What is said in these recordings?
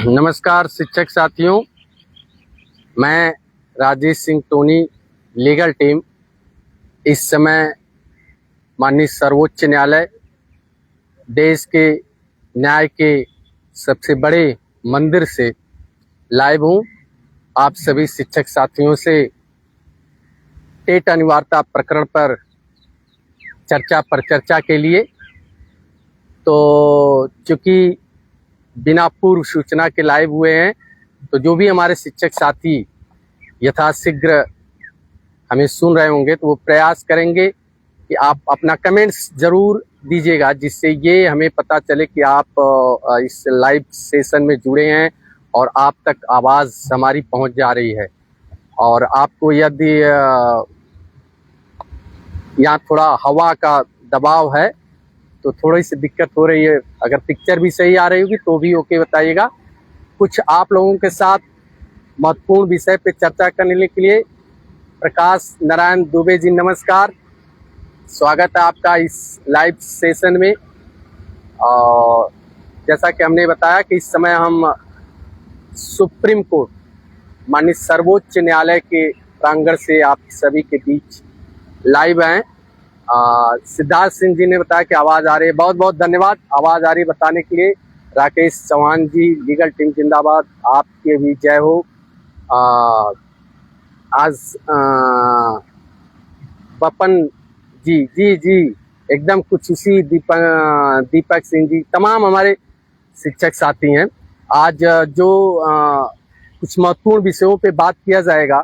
नमस्कार शिक्षक साथियों, मैं Rajesh Singh Tony, legal team. इस समय माननीय सर्वोच्च न्यायालय, देश के न्याय के सबसे बड़े मंदिर से लाइव हूँ। आप सभी शिक्षक साथियों से टेट अनिवार्यता प्रकरण पर चर्चा के लिए। तो चूँकि बिना पूर्व सूचना के लाइव हुए हैं, तो जो भी हमारे शिक्षक साथी यथाशीघ्र हमें सुन रहे होंगे तो वो प्रयास करेंगे कि आप अपना कमेंट्स ज़रूर दीजिएगा, जिससे ये हमें पता चले कि आप इस लाइव सेशन में जुड़े हैं और आप तक आवाज़ हमारी पहुंच जा रही है। और आपको यदि यहाँ थोड़ा हवा का दबाव है तो थोड़ी सी दिक्कत हो रही है, अगर पिक्चर भी सही आ रही होगी तो भी ओके बताइएगा। कुछ आप लोगों के साथ महत्वपूर्ण विषय पे चर्चा करने के लिए प्रकाश नारायण दुबे जी, नमस्कार, स्वागत है आपका इस लाइव सेशन में। और जैसा कि हमने बताया कि इस समय हम सुप्रीम कोर्ट माननीय सर्वोच्च न्यायालय के प्रांगण से आप सभी के बीच लाइव हैं। सिद्धार्थ सिंह जी ने बताया कि आवाज़ आ रही है, बहुत बहुत धन्यवाद आवाज़ आ रही बताने के लिए। राकेश चौहान जी, लीगल टीम जिंदाबाद, आपके भी जय हो। आज बपन जी जी जी एकदम कुछ उसी दीपक सिंह जी, तमाम हमारे शिक्षक साथी हैं। आज जो कुछ महत्वपूर्ण विषयों पे बात किया जाएगा,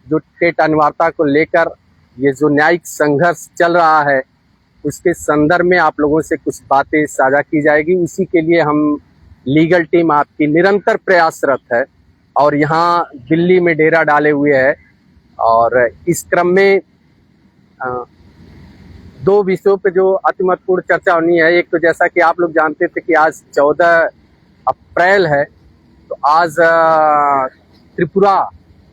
जो टेट अनिवार्यता को लेकर ये जो न्यायिक संघर्ष चल रहा है, उसके संदर्भ में आप लोगों से कुछ बातें साझा की जाएगी। उसी के लिए हम लीगल टीम आपकी निरंतर प्रयासरत है और यहाँ दिल्ली में डेरा डाले हुए है। और इस क्रम में दो विषयों पे जो अति महत्वपूर्ण चर्चा होनी है। एक तो जैसा कि आप लोग जानते थे कि आज 14 अप्रैल है, तो आज त्रिपुरा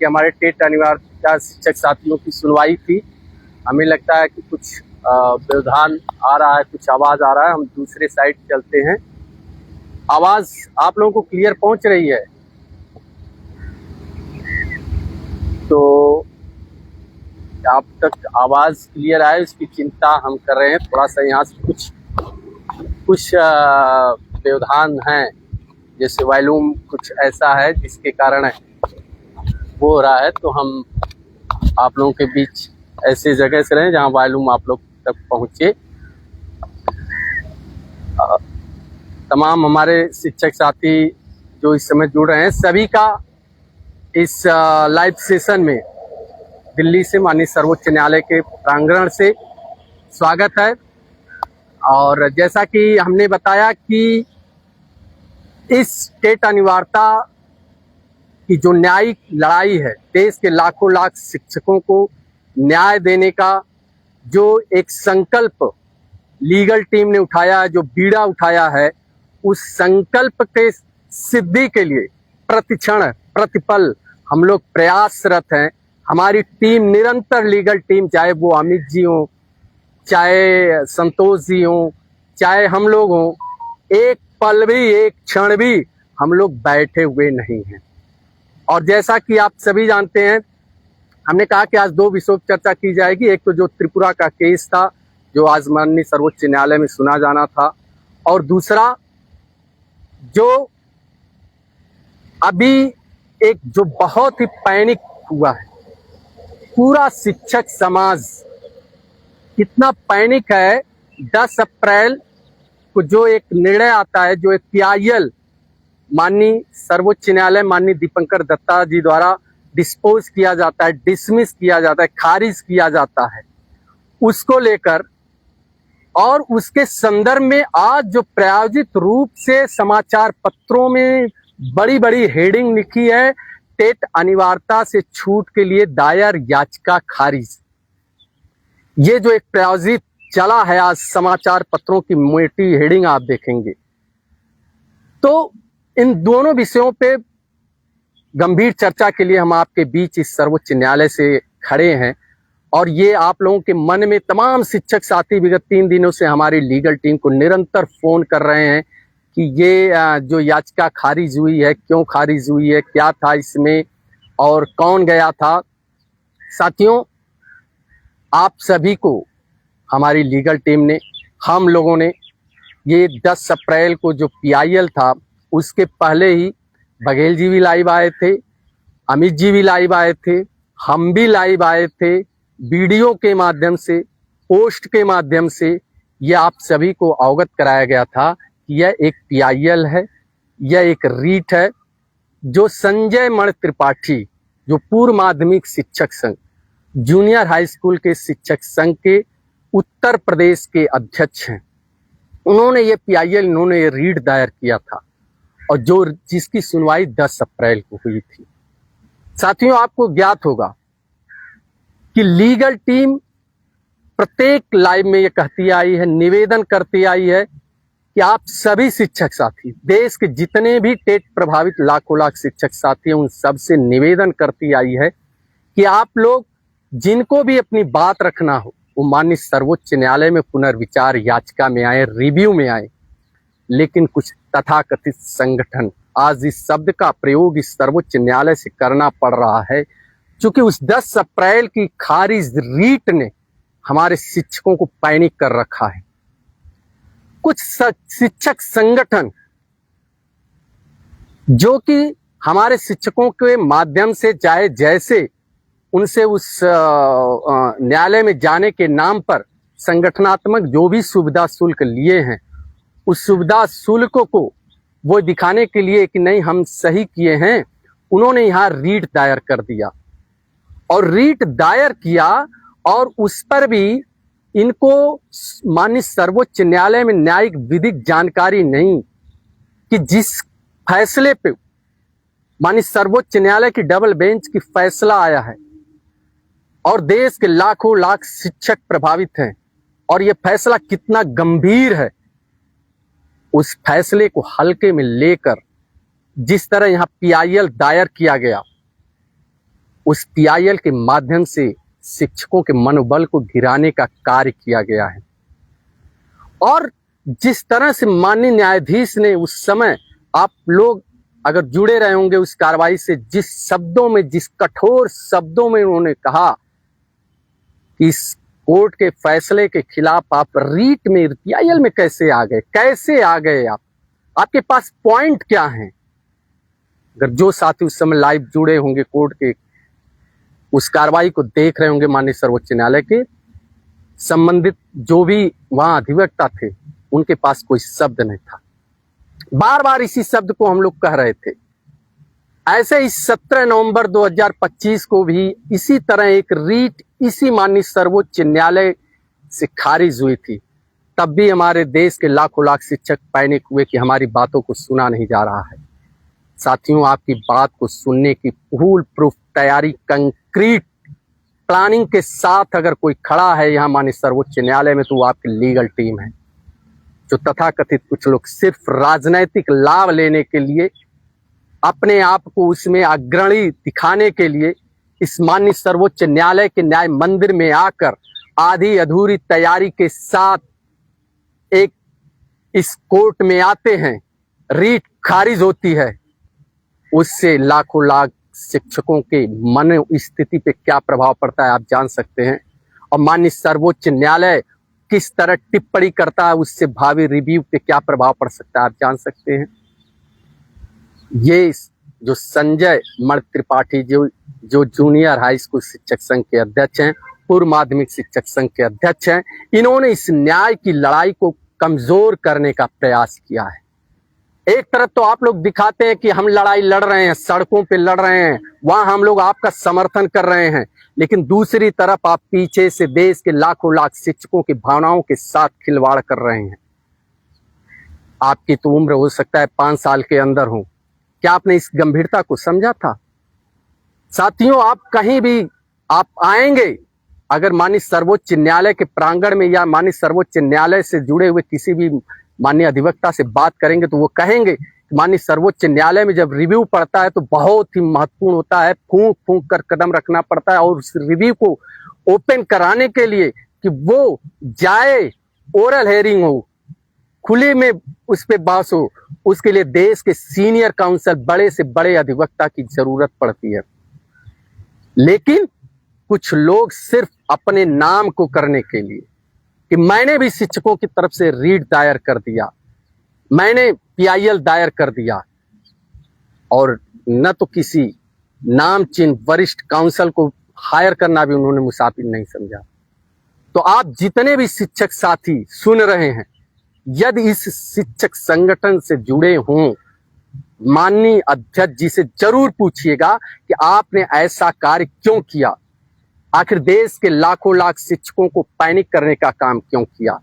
के हमारे टेट अनिवार्यता शिक्षक साथियों की सुनवाई थी। हमें लगता है कि कुछ व्यवधान आ रहा है, कुछ आवाज़ आ रहा है, हम दूसरे साइड चलते हैं। आवाज़ आप लोगों को क्लियर पहुंच रही है? तो आप तक आवाज़ क्लियर आए उसकी चिंता हम कर रहे हैं। थोड़ा सा यहाँ से कुछ व्यवधान हैं, जैसे वॉल्यूम कुछ ऐसा है जिसके कारण वो हो रहा है। तो हम आप लोगों के बीच ऐसी जगह से रहें जहाँ वॉल्यूम आप लोग तक पहुँचे। तमाम हमारे शिक्षक साथी जो इस समय जुड़ रहे हैं, सभी का इस लाइव सेशन में दिल्ली से माननीय सर्वोच्च न्यायालय के प्रांगण से स्वागत है। और जैसा कि हमने बताया कि इस टेट अनिवार्यता की जो न्यायिक लड़ाई है, देश के लाखों लाख शिक्षकों को न्याय देने का जो एक संकल्प लीगल टीम ने उठाया है, जो बीड़ा उठाया है, उस संकल्प के सिद्धि के लिए प्रतिक्षण प्रतिपल हम लोग प्रयासरत हैं। हमारी टीम निरंतर, लीगल टीम, चाहे वो अमित जी हों, चाहे संतोष जी हों, चाहे हम लोग हों, एक पल भी, एक क्षण भी हम लोग बैठे हुए नहीं हैं। और जैसा कि आप सभी जानते हैं, हमने कहा कि आज दो विषयों पर चर्चा की जाएगी। एक तो जो त्रिपुरा का केस था, जो आज माननीय सर्वोच्च न्यायालय में सुना जाना था, और दूसरा जो अभी एक जो बहुत ही पैनिक हुआ है, पूरा शिक्षक समाज कितना पैनिक है। 10 अप्रैल को जो एक निर्णय आता है, जो एक PIL माननीय सर्वोच्च न्यायालय माननीय दीपंकर दत्ता जी द्वारा डिस्पोज किया जाता है, डिसमिस किया जाता है, खारिज किया जाता है, उसको लेकर और उसके संदर्भ में आज जो प्रायोजित रूप से समाचार पत्रों में बड़ी बड़ी हेडिंग लिखी है, टेट अनिवार्यता से छूट के लिए दायर याचिका खारिज। ये जो एक प्रायोजित चला है आज समाचार पत्रों की मोटी हेडिंग आप देखेंगे। तो इन दोनों विषयों पे गंभीर चर्चा के लिए हम आपके बीच इस सर्वोच्च न्यायालय से खड़े हैं। और ये आप लोगों के मन में तमाम शिक्षक साथी विगत 3 दिनों से हमारी लीगल टीम को निरंतर फोन कर रहे हैं कि ये जो याचिका खारिज हुई है, क्यों खारिज हुई है, क्या था इसमें और कौन गया था। साथियों, आप सभी को हमारी लीगल टीम ने, हम लोगों ने, ये 10 अप्रैल को जो PIL था उसके पहले ही बघेल जी भी लाइव आए थे, अमित जी भी लाइव आए थे, हम भी लाइव आए थे, वीडियो के माध्यम से, पोस्ट के माध्यम से ये आप सभी को अवगत कराया गया था कि यह एक PIL है, यह एक रीट है जो संजय मण त्रिपाठी, जो पूर्व माध्यमिक शिक्षक संघ, जूनियर हाई स्कूल के शिक्षक संघ के उत्तर प्रदेश के अध्यक्ष हैं, उन्होंने ये PIL, इन्होंने ये रीट दायर किया था और जिसकी सुनवाई 10 अप्रैल को हुई थी। साथियों, आपको ज्ञात होगा कि लीगल टीम प्रत्येक लाइव में ये कहती आई है, निवेदन करती आई है कि आप सभी शिक्षक साथी, देश के जितने भी टेट प्रभावित लाखों लाख शिक्षक साथी हैं, उन सबसे निवेदन करती आई है कि आप लोग जिनको भी अपनी बात रखना हो वो माननीय सर्वोच्च न्यायालय में पुनर्विचार याचिका में आए, रिव्यू में आए। लेकिन कुछ तथाकथित संगठन, आज इस शब्द का प्रयोग इस सर्वोच्च न्यायालय से करना पड़ रहा है क्योंकि उस 10 अप्रैल की खारिज रीट ने हमारे शिक्षकों को पैनिक कर रखा है। कुछ शिक्षक संगठन जो कि हमारे शिक्षकों के माध्यम से चाहे जैसे उनसे उस न्यायालय में जाने के नाम पर संगठनात्मक जो भी सुविधा शुल्क लिए हैं, उस सुविधा शुल्क को वो दिखाने के लिए कि नहीं हम सही किए हैं, उन्होंने यहाँ रीट दायर कर दिया और रीट दायर किया और उस पर भी इनको माननीय सर्वोच्च न्यायालय में न्यायिक विधिक जानकारी नहीं कि जिस फैसले पे माननीय सर्वोच्च न्यायालय की डबल बेंच की फैसला आया है और देश के लाखों लाख शिक्षक प्रभावित हैं और यह फैसला कितना गंभीर है, उस फैसले को हल्के में लेकर जिस तरह यहाँ PIL दायर किया गया, उस PIL के माध्यम से शिक्षकों के मनोबल को गिराने का कार्य किया गया है। और जिस तरह से माननीय न्यायाधीश ने उस समय, आप लोग अगर जुड़े रहे होंगे उस कार्रवाई से, जिस शब्दों में, जिस कठोर शब्दों में उन्होंने कहा कि इस कोर्ट के फैसले के खिलाफ आप रीट में, PIL में कैसे आ गए, कैसे आ गए आप, आपके पास पॉइंट क्या हैं। अगर जो साथी उस समय लाइव जुड़े होंगे, कोर्ट के उस कार्रवाई को देख रहे होंगे, माननीय सर्वोच्च न्यायालय के संबंधित जो भी वहां अधिवक्ता थे, उनके पास कोई शब्द नहीं था। बार बार इसी शब्द को हम लोग कह रहे थे। ऐसे ही 17 नवंबर 2025 को भी इसी तरह एक रीट इसी माननीय सर्वोच्च न्यायालय से खारिज हुई थी। तब भी हमारे देश के लाखों लाख शिक्षक पैनिक हुए कि हमारी बातों को सुना नहीं जा रहा है। साथियों, आपकी बात को सुनने की फुल प्रूफ तैयारी, कंक्रीट प्लानिंग के साथ अगर कोई खड़ा है यहाँ माननीय सर्वोच्च न्यायालय में, तो वो आपकी लीगल टीम है। जो तथाकथित कुछ लोग सिर्फ राजनैतिक लाभ लेने के लिए, अपने आप को उसमें अग्रणी दिखाने के लिए इस माननीय सर्वोच्च न्यायालय के न्याय मंदिर में आकर आधी अधूरी तैयारी के साथ एक इस कोर्ट में आते हैं, रीट खारिज होती है, उससे लाखों लाख शिक्षकों के मन स्थिति पे क्या प्रभाव पड़ता है आप जान सकते हैं। और माननीय सर्वोच्च न्यायालय किस तरह टिप्पणी करता है, उससे भावी रिव्यू पे क्या प्रभाव पड़ सकता है आप जान सकते हैं। ये जो संजय मण त्रिपाठी जो जूनियर हाई स्कूल शिक्षक संघ के अध्यक्ष हैं, पूर्व माध्यमिक शिक्षक संघ के अध्यक्ष हैं, इन्होंने इस न्याय की लड़ाई को कमजोर करने का प्रयास किया है। एक तरफ तो आप लोग दिखाते हैं कि हम लड़ाई लड़ रहे हैं, सड़कों पे लड़ रहे हैं, वहां हम लोग आपका समर्थन कर रहे हैं, लेकिन दूसरी तरफ आप पीछे से देश के लाखों लाख शिक्षकों की भावनाओं के साथ खिलवाड़ कर रहे हैं। आपकी तो उम्र हो सकता है 5 साल के अंदर हो, क्या आपने इस गंभीरता को समझा था? साथियों, आप कहीं भी आप आएंगे, अगर माननीय सर्वोच्च न्यायालय के प्रांगण में या माननीय सर्वोच्च न्यायालय से जुड़े हुए किसी भी माननीय अधिवक्ता से बात करेंगे, तो वो कहेंगे कि माननीय सर्वोच्च न्यायालय में जब रिव्यू पड़ता है तो बहुत ही महत्वपूर्ण होता है, फूंक फूंक कर कदम रखना पड़ता है, और उस रिव्यू को ओपन कराने के लिए कि वो जाए, ओरल हेयरिंग हो, खुले में उस पे बहस हो, उसके लिए देश के सीनियर काउंसिल, बड़े से बड़े अधिवक्ता की जरूरत पड़ती है। लेकिन कुछ लोग सिर्फ अपने नाम को करने के लिए कि मैंने भी शिक्षकों की तरफ से रीट दायर कर दिया, मैंने PIL दायर कर दिया, और न तो किसी नामचीन वरिष्ठ काउंसिल को हायर करना भी उन्होंने मुसाफिर नहीं समझा। तो आप जितने भी शिक्षक साथी सुन रहे हैं, यदि इस शिक्षक संगठन से जुड़े हों, माननीय अध्यक्ष जी से जरूर पूछिएगा कि आपने ऐसा कार्य क्यों किया। आखिर देश के लाखों लाख शिक्षकों को पैनिक करने का काम क्यों किया।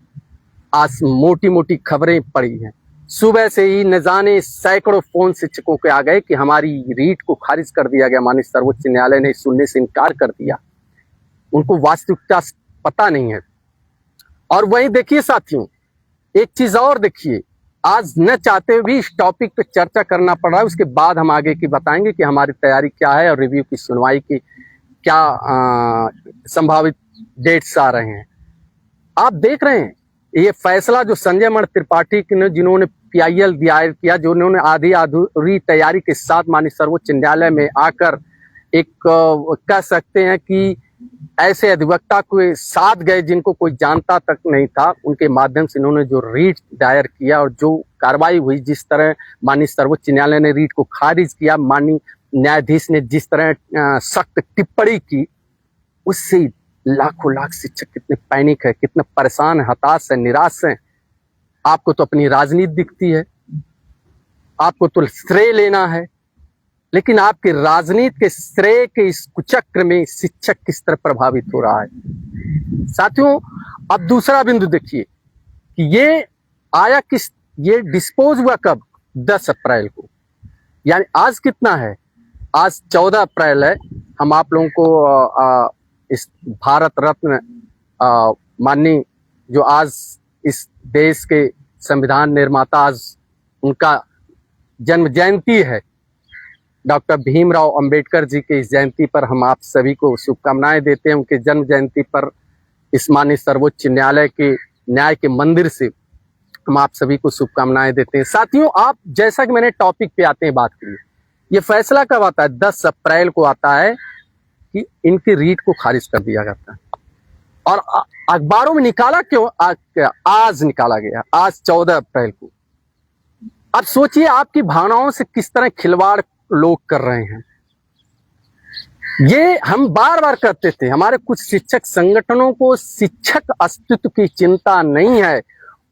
आज मोटी मोटी खबरें पड़ी हैं, सुबह से ही न जाने सैकड़ों फोन शिक्षकों के आ गए कि हमारी रीट को खारिज कर दिया गया, माननीय सर्वोच्च न्यायालय ने सुनने से इनकार कर दिया। उनको वास्तविकता पता नहीं है। और वहीं देखिए साथियों, एक चीज और देखिए, आज न चाहते हुए भी इस टॉपिक पे चर्चा करना पड़ रहा है। उसके बाद हम आगे की बताएंगे कि हमारी तैयारी क्या है और रिव्यू की सुनवाई की क्या संभावित डेट्स आ रहे हैं। आप देख रहे हैं ये फैसला जो संजय मणि त्रिपाठी ने, जिन्होंने PIL दायर किया, जो उन्होंने आधी अधूरी तैयारी के साथ माननीय सर्वोच्च न्यायालय में आकर एक कह सकते हैं कि ऐसे अधिवक्ता को साथ गए जिनको कोई जानता तक नहीं था, उनके माध्यम से इन्होंने जो रीट दायर किया और जो कार्रवाई हुई, जिस तरह माननीय सर्वोच्च न्यायालय ने रीट को खारिज किया, माननीय न्यायाधीश ने जिस तरह सख्त टिप्पणी की, उससे लाखों लाख शिक्षक कितने पैनिक है, कितने परेशान है, हताश है, निराश है। आपको तो अपनी राजनीति दिखती है, आपको तो श्रेय लेना है, लेकिन आपके राजनीति के श्रेय के इस कुचक्र में शिक्षक किस तरह प्रभावित हो रहा है। साथियों, अब दूसरा बिंदु देखिए कि ये आया किस, ये डिस्पोज हुआ कब? 10 अप्रैल को। यानी आज कितना है? आज 14 अप्रैल है। हम आप लोगों को इस भारत रत्न माननीय जो आज इस देश के संविधान निर्माता, आज उनका जन्म जयंती है, डॉक्टर भीमराव अंबेडकर जी के इस जयंती पर हम आप सभी को शुभकामनाएं देते हैं। उनके जन्म जयंती पर इस माननीय सर्वोच्च न्यायालय के न्याय के मंदिर से हम आप सभी को शुभकामनाएं देते हैं। साथियों, आप जैसा कि मैंने टॉपिक पे आते हैं बात करिए, ये फैसला कब आता है? 10 अप्रैल को आता है कि इनकी रीट को खारिज कर दिया जाता है। और अखबारों में निकाला क्यों? आज निकाला गया, आज 14 अप्रैल को। अब सोचिए आपकी भावनाओं से किस तरह खिलवाड़ लोग कर रहे हैं। ये हम बार बार कहते थे, हमारे कुछ शिक्षक संगठनों को शिक्षक अस्तित्व की चिंता नहीं है,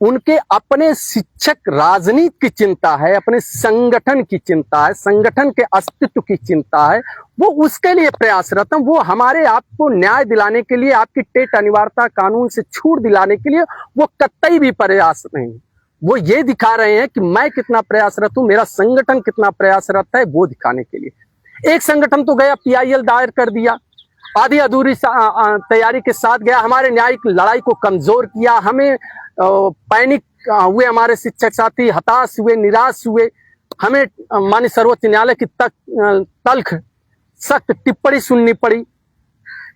उनके अपने शिक्षक राजनीति की चिंता है, अपने संगठन की चिंता है, संगठन के अस्तित्व की चिंता है। वो उसके लिए प्रयासरत हैं। वो हमारे आपको न्याय दिलाने के लिए, आपकी टेट अनिवार्यता कानून से छूट दिलाने के लिए वो कतई भी प्रयास नहीं। वो ये दिखा रहे हैं कि मैं कितना प्रयासरत हूं, मेरा संगठन कितना प्रयासरत है, वो दिखाने के लिए। एक संगठन तो गया PIL दायर कर दिया, आधी अधूरी तैयारी के साथ गया, हमारे न्यायिक लड़ाई को कमजोर किया, हमें पैनिक हुए, हमारे शिक्षक साथी हताश हुए, निराश हुए, हमें माननीय सर्वोच्च न्यायालय की तल्ख सख्त टिप्पणी सुननी पड़ी।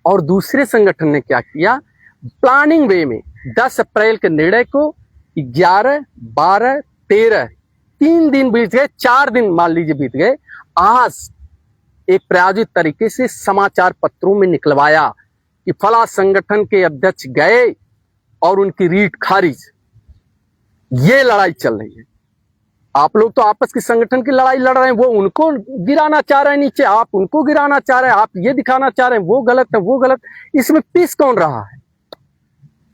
और दूसरे संगठन ने क्या किया? प्लानिंग वे में 10 अप्रैल के निर्णय को 11, 12, 13 3 दिन बीत गए, 4 दिन मान लीजिए बीत गए। आज एक प्रायोजित तरीके से समाचार पत्रों में निकलवाया कि फला संगठन के अध्यक्ष गए और उनकी रीट खारिज। ये लड़ाई चल रही है। आप लोग तो आपस की संगठन की लड़ाई लड़ रहे हैं, वो उनको गिराना चाह रहे हैं नीचे, आप उनको गिराना चाह रहे हैं, आप ये दिखाना चाह रहे हैं वो गलत है, वो गलत। इसमें पीस कौन रहा है?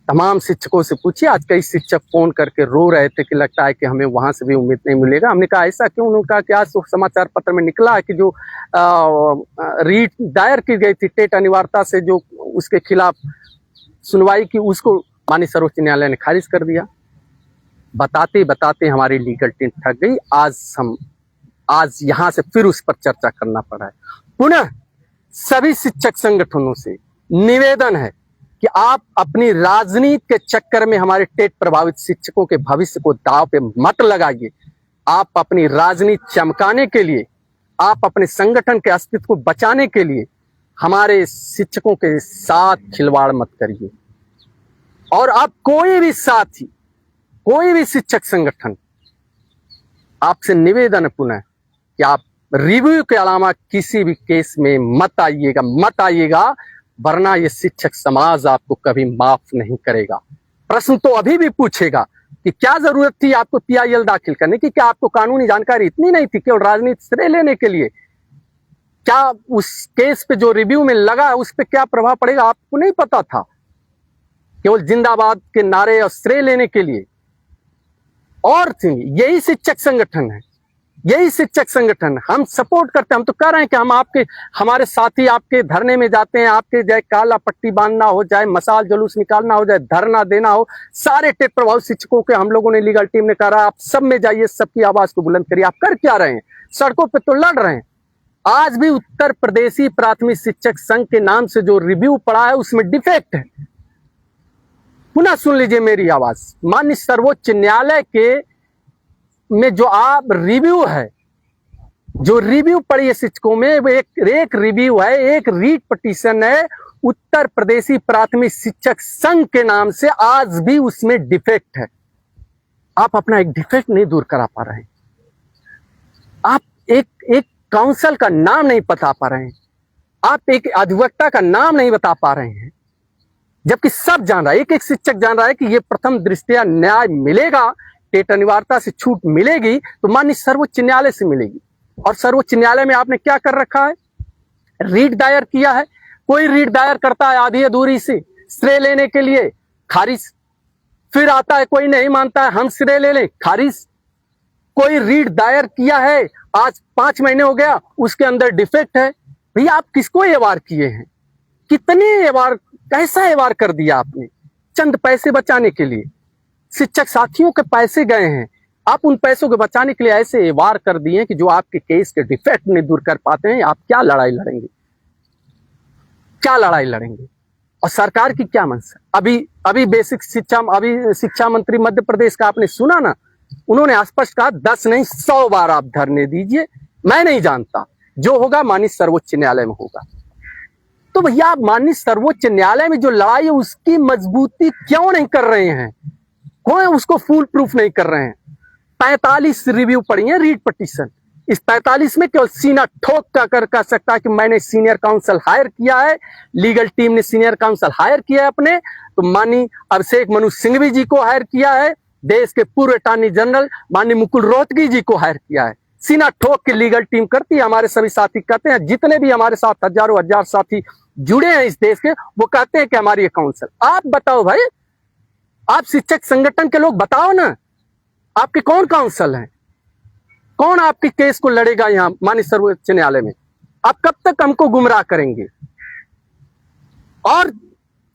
तमाम शिक्षकों से पूछिए। आज कई शिक्षक फोन करके रो रहे थे कि लगता है कि हमें वहां से भी उम्मीद नहीं मिलेगा। हमने कहा ऐसा क्यों? उन्होंने कहा कि आज तो समाचार पत्र में निकला है कि जो रीट दायर की गई थी टेट अनिवार्यता से, जो उसके खिलाफ सुनवाई की, उसको माननीय सर्वोच्च न्यायालय ने खारिज कर दिया। बताते बताते हमारी लीगल टीम थक गई। आज यहां से फिर उस पर चर्चा करना पड़ा है। पुनः सभी शिक्षक संगठनों से निवेदन है कि आप अपनी राजनीति के चक्कर में हमारे टेट प्रभावित शिक्षकों के भविष्य को दांव पे मत लगाइए। आप अपनी राजनीति चमकाने के लिए, आप अपने संगठन के अस्तित्व को बचाने के लिए हमारे शिक्षकों के साथ खिलवाड़ मत करिए। और आप कोई भी साथी कोई भी शिक्षक संगठन, आपसे निवेदन है पुनः कि आप रिव्यू के अलावा किसी भी केस में मत आइएगा, वरना ये शिक्षक समाज आपको कभी माफ नहीं करेगा। प्रश्न तो अभी भी पूछेगा कि क्या जरूरत थी आपको PIL दाखिल करने की, क्या आपको कानूनी जानकारी इतनी नहीं थी केवल राजनीति श्रेय लेने के लिए? क्या उस केस पे जो रिव्यू में लगा उस पे क्या प्रभाव पड़ेगा आपको नहीं पता था? केवल जिंदाबाद के नारे और श्रेय लेने के लिए। और यही शिक्षक संगठन है, यही शिक्षक संगठन हम सपोर्ट करते हैं। हम तो कह रहे हैं कि हमारे साथी आपके धरने में जाते हैं, आपके चाहे काला पट्टी बांधना हो, चाहे मसाल जुलूस निकालना हो, चाहे धरना देना हो, सारे टेट प्रभावित शिक्षकों के हम लोगों ने लीगल टीम ने कहा आप सब में जाइए, सबकी आवाज को बुलंद करिए। आप कर क्या रहे हैं? सड़कों पे तो लड़ रहे हैं। आज भी उत्तर प्रदेशी प्राथमिक शिक्षक संघ के नाम से जो रिव्यू पड़ा है उसमें डिफेक्ट है। पुनः सुन लीजिए मेरी आवाज। माननीय सर्वोच्च न्यायालय के में जो आप रिव्यू है, जो रिव्यू पड़ी है शिक्षकों में, वो एक रिव्यू है, एक रीट पिटीशन है उत्तर प्रदेशी प्राथमिक शिक्षक संघ के नाम से। आज भी उसमें डिफेक्ट है। आप अपना एक डिफेक्ट नहीं दूर करा पा रहे हैं। आप एक काउंसिल का नाम नहीं बता पा रहे हैं। आप एक अधिवक्ता का नाम नहीं बता पा रहे हैं, जबकि सब जान रहा है, एक शिक्षक जान रहा है कि ये प्रथम दृष्टया न्याय मिलेगा, टेट अनिवार्यता से छूट मिलेगी तो माननीय सर्वोच्च न्यायालय से मिलेगी। और सर्वोच्च न्यायालय में आपने क्या कर रखा है? रीट दायर किया है। कोई रीट दायर करता है आधी अधूरी से श्रेय लेने के लिए, खारिज। फिर आता है कोई नहीं मानता है, हम श्रेय ले लें, खारिज। कोई रीट दायर किया है, आज 5 महीने हो गया, उसके अंदर डिफेक्ट है। भैया आप किसको एवार किए हैं? कितने एवार, कैसा एवार कर दिया आपने? चंद पैसे बचाने के लिए शिक्षक साथियों के पैसे गए हैं, आप उन पैसों को बचाने के लिए ऐसे एवार कर दिए कि जो आपके केस के डिफेक्ट नहीं दूर कर पाते हैं। आप क्या लड़ाई लड़ेंगे? क्या लड़ाई लड़ेंगे? और सरकार की क्या मंशा? अभी बेसिक शिक्षा, अभी शिक्षा मंत्री मध्य प्रदेश का आपने सुना ना, उन्होंने स्पष्ट कहा 10 नहीं 100 बार आप धरने दीजिए, मैं नहीं जानता, जो होगा माननीय सर्वोच्च न्यायालय में होगा। तो भैया आप माननीय सर्वोच्च न्यायालय में जो लड़ाई है उसकी मजबूती क्यों नहीं कर रहे हैं? कौन उसको फुल प्रूफ नहीं कर रहे हैं? 45 रिव्यू पड़ी है रीट पिटीशन। इस 45 में केवल सीना ठोक कर सकता है कि मैंने सीनियर काउंसिल हायर किया है, लीगल टीम ने सीनियर काउंसिल हायर किया है अपने, तो माननीय अभिषेक मनु सिंघवी जी को हायर किया है, देश के पूर्व अटॉर्नी जनरल माननीय मुकुल रोहतगी जी को हायर किया है। सीना ठोक के लीगल टीम करती है। हमारे सभी साथी कहते हैं, जितने भी हमारे साथ हजारों हजार साथी जुड़े हैं इस देश के, वो कहते हैं कि हमारी ये काउंसिल। आप बताओ भाई, आप शिक्षक संगठन के लोग बताओ ना, आपके कौन काउंसिल हैं? कौन आपके केस को लड़ेगा यहां माननीय सर्वोच्च न्यायालय में? आप कब तक हमको गुमराह करेंगे? और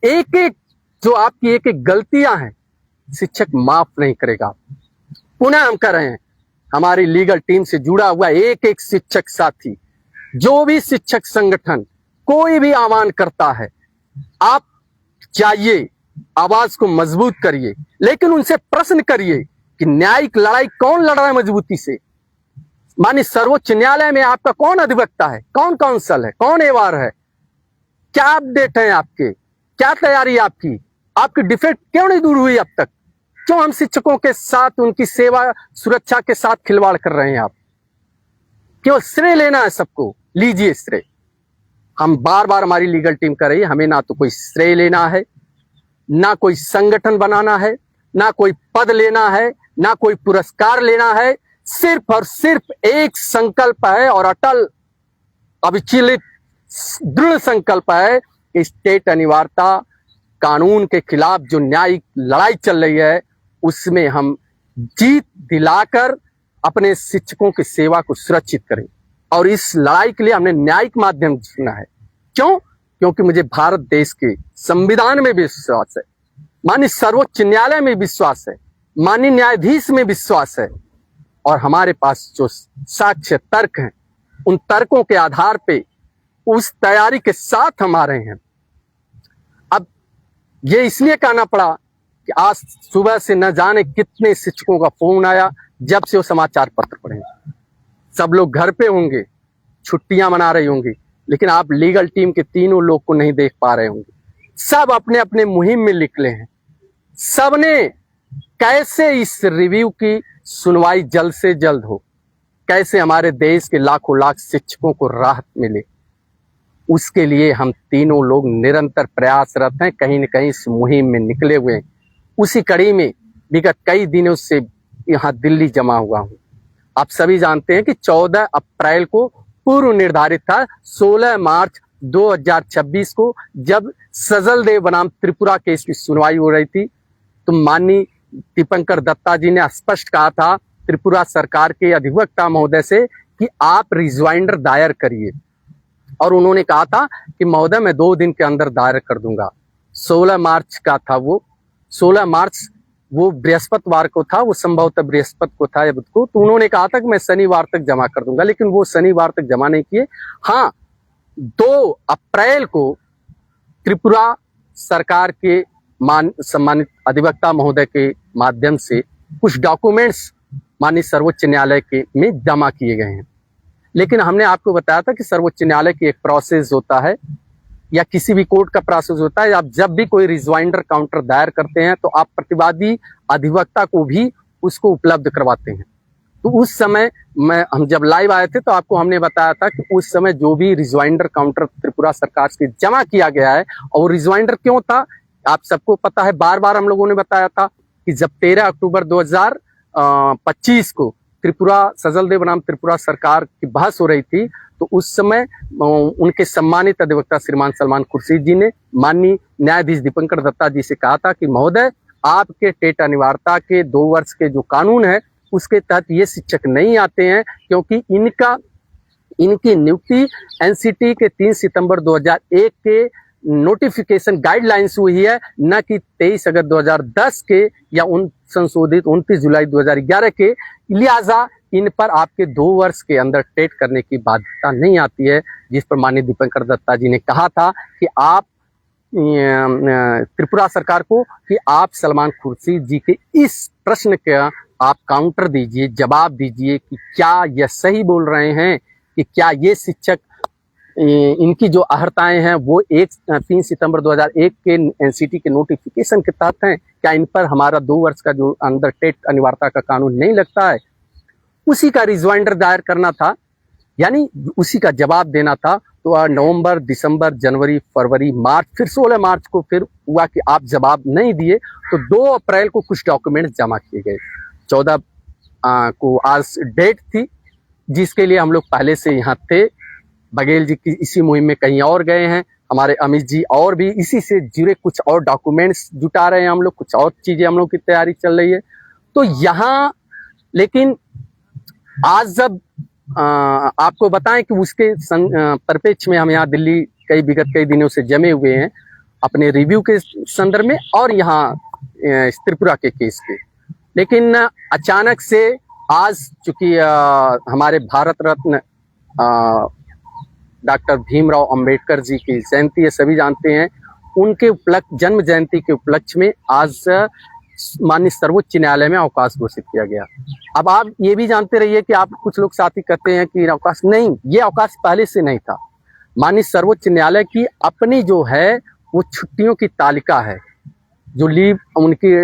एक एक जो आपकी एक एक गलतियां हैं शिक्षक माफ नहीं करेगा। पुनः हम कह रहे हैं, हमारी लीगल टीम से जुड़ा हुआ एक एक शिक्षक साथी, जो भी शिक्षक संगठन कोई भी आह्वान करता है, आप जाइए, आवाज को मजबूत करिए, लेकिन उनसे प्रश्न करिए कि न्यायिक लड़ाई कौन लड़ रहा है मजबूती से। माननीय सर्वोच्च न्यायालय में आपका कौन अधिवक्ता है, कौन काउंसिल है, कौन एवार है, क्या अपडेट है आपके, क्या तैयारी आपकी? आपकी डिफेक्ट क्यों नहीं दूर हुई अब तक? क्यों हम शिक्षकों के साथ, उनकी सेवा सुरक्षा के साथ खिलवाड़ कर रहे हैं? आप केवल श्रेय लेना है सबको, लीजिए श्रेय। हम बार बार हमारी लीगल टीम कर रही है, हमें ना तो कोई श्रेय लेना है, ना कोई संगठन बनाना है, ना कोई पद लेना है, ना कोई पुरस्कार लेना है। सिर्फ और सिर्फ एक संकल्प है और अटल अविचलित दृढ़ संकल्प है कि स्टेट अनिवार्यता कानून के खिलाफ जो न्यायिक लड़ाई चल रही है उसमें हम जीत दिलाकर अपने शिक्षकों की सेवा को सुरक्षित करें। और इस लड़ाई के लिए हमने न्यायिक माध्यम चुना है। क्यों? क्योंकि मुझे भारत देश के संविधान में भी विश्वास है, माननीय सर्वोच्च न्यायालय में विश्वास है, माननीय न्यायाधीश में विश्वास है, और हमारे पास जो साक्ष्य तर्क हैं उन तर्कों के आधार पे उस तैयारी के साथ हम आ रहे हैं। अब ये इसलिए कहना पड़ा कि आज सुबह से न जाने कितने शिक्षकों का फोन आया, जब से वो समाचार पत्र पढ़े। सब लोग घर पे होंगे, छुट्टियां मना रही होंगी, लेकिन आप लीगल टीम के तीनों लोग को नहीं देख पा रहे होंगे। सब अपने अपने मुहिम में निकले हैं। सबने कैसे इस रिव्यू की सुनवाई जल्द से जल्द हो, कैसे हमारे देश के लाखों लाख शिक्षकों को राहत मिले, उसके लिए हम तीनों लोग निरंतर प्रयासरत हैं, कहीं न कहीं इस मुहिम में निकले हुए हैं। उसी कड़ी में विगत कई दिनों से यहाँ दिल्ली जमा हुआ हूँ। आप सभी जानते हैं कि 14 अप्रैल को पूर्व निर्धारित था 16 मार्च 2026 को जब सजल देव बनाम त्रिपुरा केस की सुनवाई हो रही थी, तो माननीय दीपंकर दत्ता जी ने स्पष्ट कहा था त्रिपुरा सरकार के अधिवक्ता महोदय से कि आप रिज्वाइंडर दायर करिए, और उन्होंने कहा था कि महोदय मैं 2 दिन के अंदर दायर कर दूंगा। 16 मार्च का था वो, 16 मार्च वो बृहस्पतिवार को था, वो संभवतः बृहस्पति को था या बुध को, तो उन्होंने कहा था कि मैं शनिवार तक जमा कर दूंगा, लेकिन वो शनिवार तक जमा नहीं किए। हाँ, 2 अप्रैल को त्रिपुरा सरकार के सम्मानित अधिवक्ता महोदय के माध्यम से कुछ डॉक्यूमेंट्स माननीय सर्वोच्च न्यायालय के में जमा किए गए हैं। लेकिन हमने आपको बताया था कि सर्वोच्च न्यायालय की एक प्रोसेस होता है या किसी भी कोर्ट का प्रोसेस होता है, आप जब भी कोई रिज्वाइंडर काउंटर दायर करते हैं तो आप प्रतिवादी अधिवक्ता को भी उसको उपलब्ध करवाते हैं। तो उस समय हम जब लाइव आए थे तो आपको हमने बताया था कि उस समय जो भी रिज्वाइंडर काउंटर त्रिपुरा सरकार से जमा किया गया है, और वो रिज्वाइंडर क्यों था आप सबको पता है, बार बार हम लोगों ने बताया था कि जब 13 अक्टूबर 2025 को त्रिपुरा सजल देव बनाम त्रिपुरा सरकार की बहस हो रही थी, तो उस समय उनके सम्मानित अधिवक्ता श्रीमान सलमान खुर्शीद जी ने माननीय न्यायाधीश दीपंकर दत्ता जी से कहा था कि महोदय आपके टेट अनिवार्यता के 2 वर्ष के जो कानून है उसके तहत ये शिक्षक नहीं आते हैं, क्योंकि इनकी नियुक्ति एनसीटी के 3 सितंबर 2001 के नोटिफिकेशन गाइडलाइंस हुई है, न कि 23 अगस्त 2010 के या उन संशोधित 29 जुलाई 2011 के। लिहाजा इन पर आपके 2 वर्ष के अंदर टेट करने की बाध्यता नहीं आती है, जिस पर माननीय दीपंकर दत्ता जी ने कहा था कि आप त्रिपुरा सरकार को कि आप सलमान खुर्शीद जी के इस प्रश्न का आप काउंटर दीजिए, जवाब दीजिए कि क्या यह सही बोल रहे हैं कि क्या ये शिक्षक इनकी जो अहर्ताएं हैं वो 3 सितंबर 2001 के एनसीटी के नोटिफिकेशन के तहत हैं, क्या इन पर हमारा 2 वर्ष का जो अंदर टेट अनिवार्यता का कानून नहीं लगता है। उसी का रिज्वाइंडर दायर करना था, यानी उसी का जवाब देना था। तो नवंबर, दिसंबर, जनवरी, फरवरी, मार्च, फिर 16 मार्च को फिर हुआ कि आप जवाब नहीं दिए, तो 2 अप्रैल को कुछ डॉक्यूमेंट्स जमा किए गए। 14 को आज डेट थी, जिसके लिए हम लोग पहले से यहाँ थे। बघेल जी की इसी मुहिम में कहीं और गए हैं, हमारे अमित जी और भी इसी से जुड़े कुछ और डॉक्यूमेंट्स जुटा रहे हैं हम लोग, कुछ और चीजें हम लोग की तैयारी चल रही है। तो यहाँ लेकिन आज जब आपको बताएं कि उसके परिप्रेक्ष्य में हम यहाँ दिल्ली विगत कई दिनों से जमे हुए हैं अपने रिव्यू के संदर्भ में और यहाँ त्रिपुरा के केस के, लेकिन अचानक से आज चूंकि हमारे भारत रत्न डॉक्टर भीमराव अंबेडकर जी की जयंती है, सभी जानते हैं, उनके जन्म जयंती के उपलक्ष्य में आज माननीय सर्वोच्च न्यायालय में अवकाश घोषित किया गया। अब आप ये भी जानते रहिए कि आप कुछ लोग साथी कहते हैं कि अवकाश नहीं, ये अवकाश पहले से नहीं था। माननीय सर्वोच्च न्यायालय की अपनी जो है वो छुट्टियों की तालिका है, जो लीव उनकी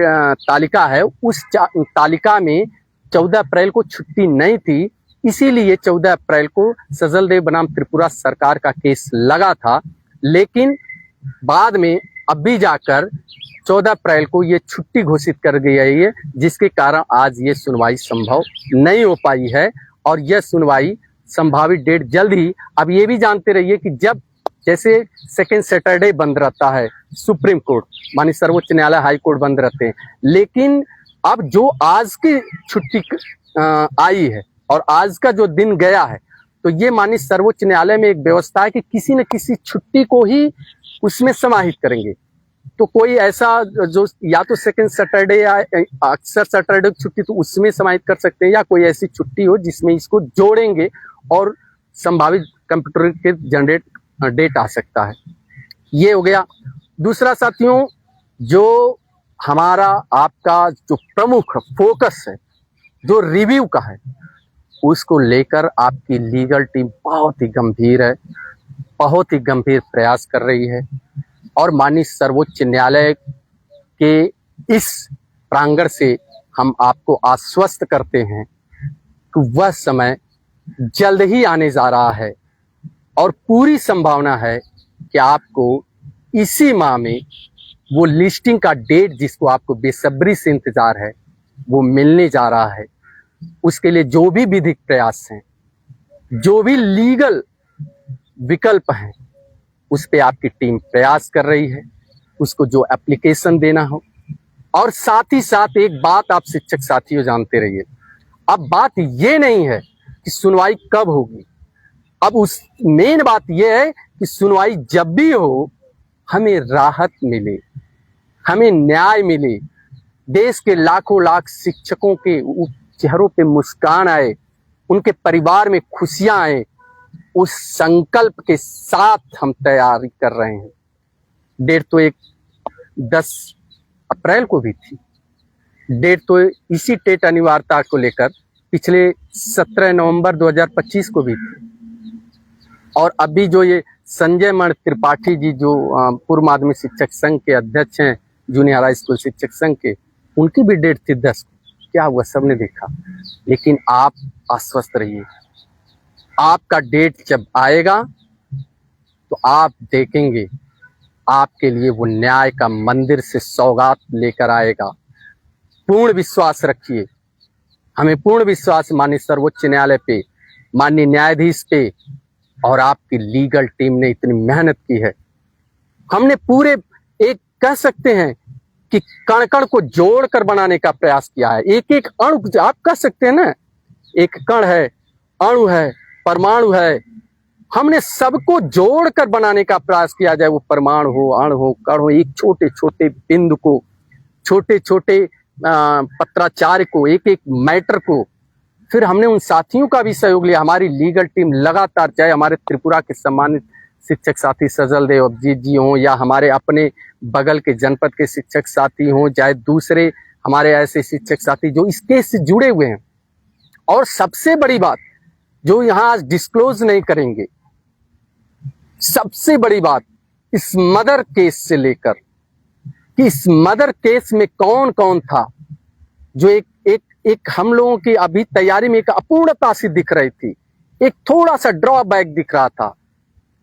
तालिका है, उस तालिका में 14 अप्रैल को छुट्टी नहीं थी, इसीलिए 14 अप्रैल को सजल देव बनाम त्रिपुरा सरकार का केस लगा था। लेकिन बाद में अब भी जाकर 14 अप्रैल को ये छुट्टी घोषित कर गई है, जिसके कारण आज ये सुनवाई संभव नहीं हो पाई है, और यह सुनवाई संभावित डेट जल्द ही। अब ये भी जानते रहिए कि जब जैसे सेकेंड सैटरडे बंद रहता है सुप्रीम कोर्ट, माननीय सर्वोच्च न्यायालय, हाई कोर्ट बंद रहते हैं, लेकिन अब जो आज की छुट्टी आई है और आज का जो दिन गया है, तो ये माननीय सर्वोच्च न्यायालय में एक व्यवस्था है कि किसी न किसी छुट्टी को ही उसमें समाहित करेंगे। तो कोई ऐसा जो या तो सेकंड सैटरडे या अक्सर सैटरडे की छुट्टी तो उसमें समाहित कर सकते हैं, या कोई ऐसी छुट्टी हो जिसमें इसको जोड़ेंगे और संभावित कंप्यूटर के जनरेट डेट आ सकता है। ये हो गया। दूसरा साथियों, जो हमारा आपका जो प्रमुख फोकस है जो रिव्यू का है, उसको लेकर आपकी लीगल टीम बहुत ही गंभीर है, बहुत ही गंभीर प्रयास कर रही है, और माननीय सर्वोच्च न्यायालय के इस प्रांगण से हम आपको आश्वस्त करते हैं कि वह समय जल्द ही आने जा रहा है और पूरी संभावना है कि आपको इसी माह में वो लिस्टिंग का डेट जिसको आपको बेसब्री से इंतजार है वो मिलने जा रहा है। उसके लिए जो भी विधिक प्रयास हैं, जो भी लीगल विकल्प हैं, उस पे आपकी टीम प्रयास कर रही है। उसको जो एप्लीकेशन देना हो, और साथ ही साथ एक बात आप शिक्षक साथियों जानते रहिए, अब बात ये नहीं है कि सुनवाई कब होगी, अब उस मेन बात यह है कि सुनवाई जब भी हो हमें राहत मिले, हमें न्याय मिले, देश के लाखों लाख शिक्षकों के चेहरों पे मुस्कान आए, उनके परिवार में खुशियां आए। उस संकल्प के साथ हम तैयारी कर रहे हैं। डेट तो 10 अप्रैल को भी थी, डेट तो इसी टेट अनिवार्यता को लेकर पिछले 17 नवंबर 2025 को भी थी। और अभी जो ये संजय मण त्रिपाठी जी जो पूर्व माध्यमिक शिक्षक संघ के अध्यक्ष हैं, जूनियर हाई स्कूल शिक्षक संघ के, उनकी भी डेट थी 10 को। क्या हुआ सबने देखा। लेकिन आप आश्वस्त रहिए, आपका डेट जब आएगा तो आप देखेंगे आपके लिए वो न्याय का मंदिर से सौगात लेकर आएगा। पूर्ण विश्वास रखिए, हमें पूर्ण विश्वास माननीय सर्वोच्च न्यायालय पे, माननीय न्यायाधीश पे, और आपकी लीगल टीम ने इतनी मेहनत की है। हमने पूरे एक कह सकते हैं कि कण कण को जोड़कर बनाने का प्रयास किया है। एक एक अणु, आप कह सकते हैं ना, एक कण है, अणु है, परमाणु है, हमने सबको जोड़कर बनाने का प्रयास किया, जाए वो परमाणु हो, अणु हो, कण हो, एक छोटे छोटे बिंदु को, छोटे छोटे पत्राचार को, एक एक मैटर को। फिर हमने उन साथियों का भी सहयोग लिया। हमारी लीगल टीम लगातार, चाहे हमारे त्रिपुरा के सम्मानित शिक्षक साथी सजल देव अभिजीत जी हों, या हमारे अपने बगल के जनपद के शिक्षक साथी हों, चाहे दूसरे हमारे ऐसे शिक्षक साथी जो इस केस से जुड़े हुए हैं। और सबसे बड़ी बात जो यहाँ आज डिस्क्लोज नहीं करेंगे, सबसे बड़ी बात, इस मदर केस से लेकर कि इस मदर केस में कौन कौन था, जो एक हम लोगों की अभी तैयारी में एक अपूर्णता सी दिख रही थी, एक थोड़ा सा ड्रॉबैक दिख रहा था।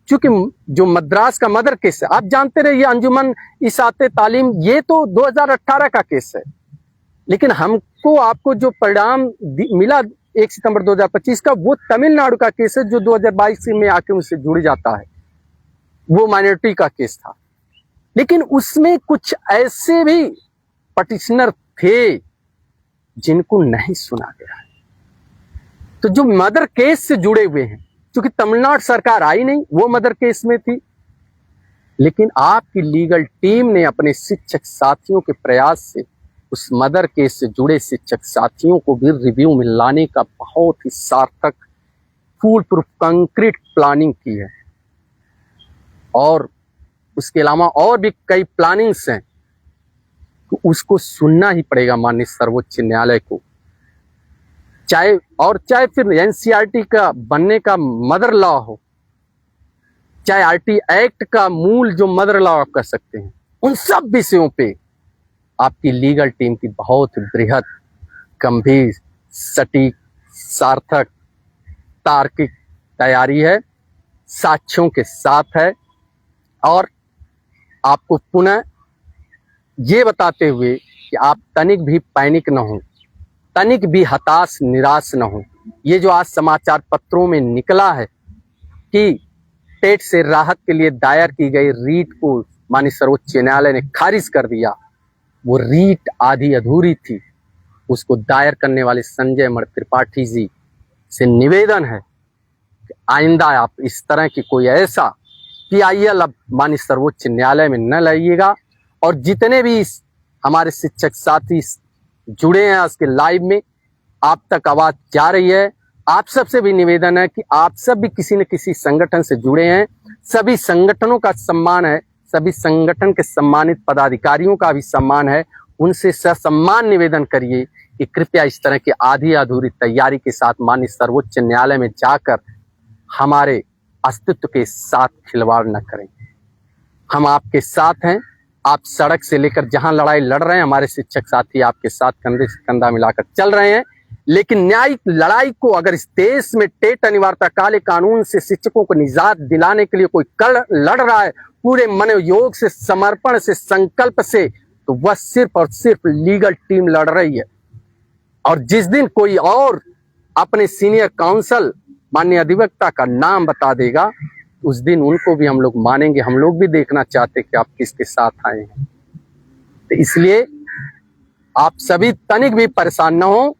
क्योंकि जो मद्रास का मदर केस है, आप जानते रहे, ये अंजुमन इसाते तालीम, ये तो 2018 का केस है। लेकिन हमको आपको जो परिणाम मिला 1 सितंबर 2025 का, वो तमिलनाडु का केस है जो 2022 में आके उनसे जुड़ जाता है। वो माइनॉरिटी का केस था। लेकिन उसमें कुछ ऐसे भी पटिशनर थे जिनको नहीं सुना गया। तो जो मदर केस से जुड़े हुए हैं, क्योंकि तमिलनाडु सरकार आई नहीं, वो मदर केस में थी। लेकिन आपकी लीगल टीम ने अपने शिक्षक साथियों के प्रयास से उस मदर केस से जुड़े शिक्षक साथियों को भी रिव्यू में लाने का बहुत ही सार्थक, फूल प्रूफ, कंक्रीट प्लानिंग की है। और उसके अलावा और भी कई प्लानिंग्स हैं, तो उसको सुनना ही पड़ेगा माननीय सर्वोच्च न्यायालय को। चाहे फिर एनसीईआरटी का बनने का मदर लॉ हो, चाहे आरटी एक्ट का मूल जो मदर लॉ आप कह सकते हैं, उन सब विषयों पे आपकी लीगल टीम की बहुत बृहद, गंभीर, सटीक, सार्थक, तार्किक तैयारी है, साक्ष्यों के साथ है। और आपको पुनः ये बताते हुए कि आप तनिक भी पैनिक न हो, तनिक भी हताश निराश न हो। ये जो आज समाचार पत्रों में निकला है कि टेट से राहत के लिए दायर की गई रीट को माननीय सर्वोच्च न्यायालय ने खारिज कर दिया, वो रीट आधी अधूरी थी। उसको दायर करने वाले संजय मण त्रिपाठी जी से निवेदन है कि आइंदा आप इस तरह की कोई ऐसा PIL अब माननीय सर्वोच्च न्यायालय में न लाइएगा। और जितने भी हमारे शिक्षक साथी जुड़े हैं उसके लाइव में, आप तक आवाज जा रही है। आप सबसे भी निवेदन है कि आप सब भी किसी न किसी संगठन से जुड़े हैं, सभी संगठनों का सम्मान है, सभी संगठन के सम्मानित पदाधिकारियों का भी सम्मान है। उनसे ससम्मान निवेदन करिए कि कृपया इस तरह की आधी अधूरी तैयारी के साथ माननीय सर्वोच्च न्यायालय में जाकर हमारे अस्तित्व के साथ खिलवाड़ न करें। हम आपके साथ हैं, आप सड़क से लेकर जहां लड़ाई लड़ रहे हैं, हमारे शिक्षक साथी आपके साथ कंधे से कंधा मिलाकर चल रहे हैं। लेकिन न्यायिक लड़ाई को अगर इस देश में टेट अनिवार्यता काले कानून से शिक्षकों को निजात दिलाने के लिए कोई लड़ रहा है पूरे मनोयोग से, समर्पण से, संकल्प से, तो वह सिर्फ और सिर्फ लीगल टीम लड़ रही है। और जिस दिन कोई और अपने सीनियर काउंसिल माननीय अधिवक्ता का नाम बता देगा, उस दिन उनको भी हम लोग मानेंगे। हम लोग भी देखना चाहते कि आप किसके साथ आए हैं। तो इसलिए आप सभी तनिक भी परेशान न हो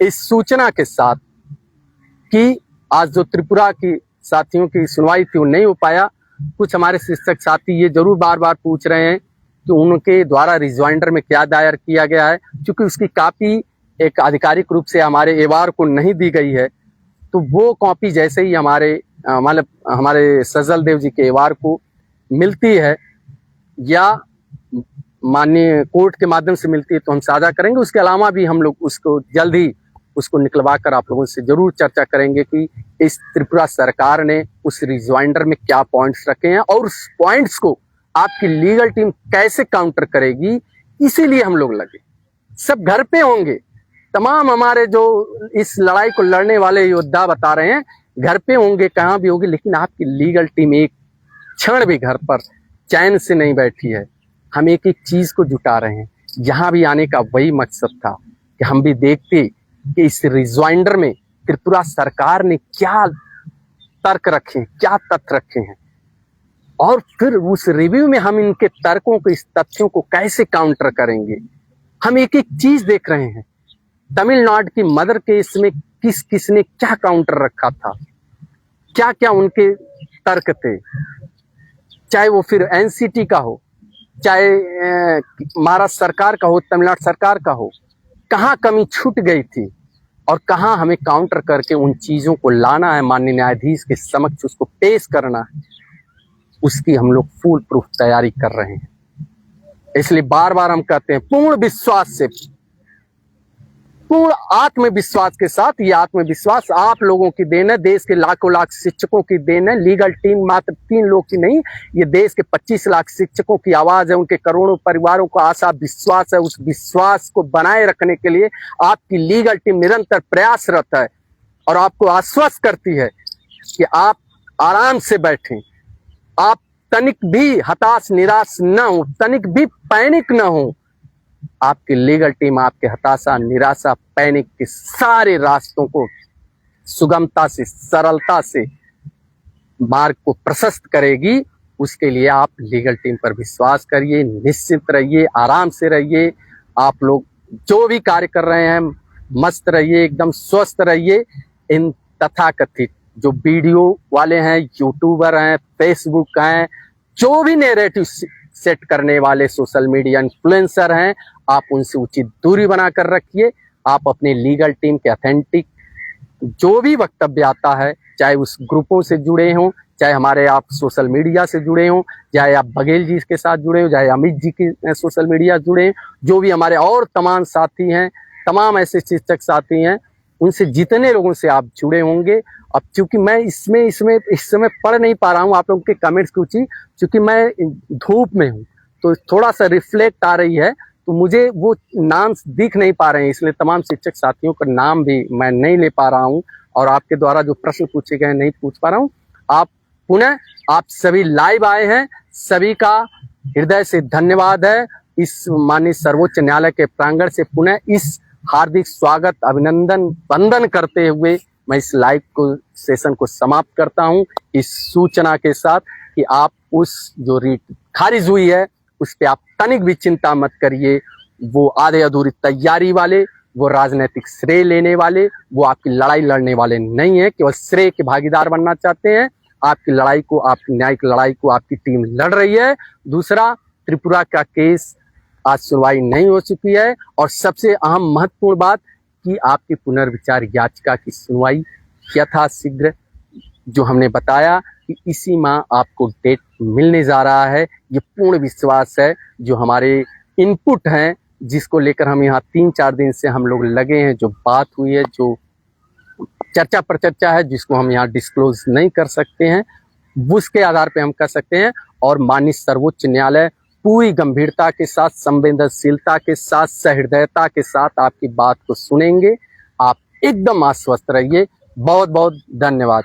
इस सूचना के साथ कि आज जो त्रिपुरा की साथियों की सुनवाई थी वो नहीं हो पाया। कुछ हमारे शिक्षक साथी ये जरूर बार बार पूछ रहे हैं कि उनके द्वारा रिजॉइंडर में क्या दायर किया गया है, क्योंकि उसकी कॉपी एक आधिकारिक रूप से हमारे एवार को नहीं दी गई है। तो वो कॉपी जैसे ही हमारे सजल देव जी के एवार को मिलती है या माननीय कोर्ट के माध्यम से मिलती है तो हम साझा करेंगे। उसके अलावा भी हम लोग उसको जल्द ही उसको निकलवा कर आप लोगों से जरूर चर्चा करेंगे कि इस त्रिपुरा सरकार ने उस रिजॉइंडर में क्या पॉइंट्स रखे हैं और उस पॉइंट्स को आपकी लीगल टीम कैसे काउंटर करेगी। इसीलिए हम लोग लगे, सब घर पे होंगे। तमाम हमारे जो इस लड़ाई को लड़ने वाले योद्धा बता रहे हैं घर पे होंगे, कहाँ भी होंगे, लेकिन आपकी लीगल टीम एक क्षण भी घर पर चैन से नहीं बैठी है। हम एक एक चीज को जुटा रहे हैं। यहाँ भी आने का वही मकसद था कि हम भी देखते कि इस रिजॉइंडर में त्रिपुरा सरकार ने क्या तर्क रखे, क्या तथ्य रखे हैं, और फिर उस रिव्यू में हम इनके तर्कों को, इस तथ्यों को कैसे काउंटर करेंगे। हम एक एक चीज देख रहे हैं। तमिलनाडु की मदर केस में किसने क्या काउंटर रखा था, क्या क्या उनके तर्क थे, चाहे वो फिर एनसीटी का हो, चाहे महाराष्ट्र सरकार का हो, तमिलनाडु सरकार का हो, कहाँ कमी छूट गई थी और कहाँ हमें काउंटर करके उन चीजों को लाना है, माननीय न्यायाधीश के समक्ष उसको पेश करना है। उसकी हम लोग फुल प्रूफ तैयारी कर रहे हैं। इसलिए बार बार हम कहते हैं पूर्ण विश्वास से, पूर्ण आत्मविश्वास के साथ, ये आत्मविश्वास आप लोगों की देन है, देश के लाखों लाख शिक्षकों की देन है। लीगल टीम मात्र 3 लोग की नहीं, ये देश के 25 लाख शिक्षकों की आवाज है, उनके करोड़ों परिवारों को आशा विश्वास है। उस विश्वास को बनाए रखने के लिए आपकी लीगल टीम निरंतर प्रयासरत है और आपको आश्वस्त करती है कि आप आराम से बैठें, आप तनिक भी हताश निराश न हो, तनिक भी पैनिक न हो। आपकी लीगल टीम आपके हताशा, निराशा, पैनिक के सारे रास्तों को सुगमता से, सरलता से मार्ग को प्रशस्त करेगी। उसके लिए आप लीगल टीम पर विश्वास करिए, निश्चिंत रहिए, आराम से रहिए। आप लोग जो भी कार्य कर रहे हैं मस्त रहिए, एकदम स्वस्थ रहिए। इन तथाकथित जो वीडियो वाले हैं, यूट्यूबर हैं, फेसबुक हैं, जो भी नैरेटिव सेट करने वाले सोशल मीडिया इन्फ्लुएंसर हैं, आप उनसे उचित दूरी बनाकर रखिए। आप अपनी लीगल टीम के ऑथेंटिक जो भी वक्तव्य आता है, चाहे उस ग्रुपों से जुड़े हों, चाहे हमारे आप सोशल मीडिया से जुड़े हों, चाहे आप बघेल जी के साथ जुड़े हों, चाहे अमित जी की सोशल मीडिया जुड़े हैं, जो भी हमारे और तमाम साथी हैं, तमाम ऐसे शिक्षक साथी हैं, उनसे जितने लोगों से आप जुड़े होंगे। अब चूंकि मैं इस समय पढ़ नहीं पा रहा हूँ आप लोगों के कमेंट्स की ऊँची, क्योंकि मैं धूप में हूँ तो थोड़ा सा रिफ्लेक्ट आ रही है, तो मुझे वो नाम दिख नहीं पा रहे हैं, इसलिए तमाम शिक्षक साथियों का नाम भी मैं नहीं ले पा रहा हूँ और आपके द्वारा जो प्रश्न पूछे गए नहीं पूछ पा रहा हूँ। आप पुनः आप सभी लाइव आए हैं, सभी का हृदय से धन्यवाद है। इस माननीय सर्वोच्च न्यायालय के प्रांगण से पुनः इस हार्दिक स्वागत, अभिनंदन, वंदन करते हुए मैं इस लाइव को सेशन को समाप्त करता हूं, इस सूचना के साथ कि आप उस जो रीट खारिज हुई है उस पे आप तनिक भी चिंता मत करिए। वो आधे अधूरी तैयारी वाले, वो राजनीतिक श्रेय लेने वाले, वो आपकी लड़ाई लड़ने वाले नहीं है, केवल श्रेय के भागीदार बनना चाहते हैं। आपकी लड़ाई को, आपकी न्यायिक लड़ाई को आपकी टीम लड़ रही है। दूसरा, त्रिपुरा का केस आज सुनवाई नहीं हो चुकी है और सबसे अहम महत्वपूर्ण बात कि आपकी पुनर्विचार याचिका की सुनवाई यथाशीघ्र, जो हमने बताया कि इसी माह आपको डेट मिलने जा रहा है। ये पूर्ण विश्वास है, जो हमारे इनपुट हैं, जिसको लेकर हम यहाँ 3-4 दिन से हम लोग लगे हैं, जो बात हुई है, जो चर्चा पर चर्चा है, जिसको हम यहाँ डिस्क्लोज नहीं कर सकते हैं, उसके आधार पे हम कर सकते हैं। और माननीय सर्वोच्च न्यायालय पूरी गंभीरता के साथ, संवेदनशीलता के साथ, सहृदयता के साथ आपकी बात को सुनेंगे। आप एकदम आश्वस्त रहिए। बहुत बहुत धन्यवाद।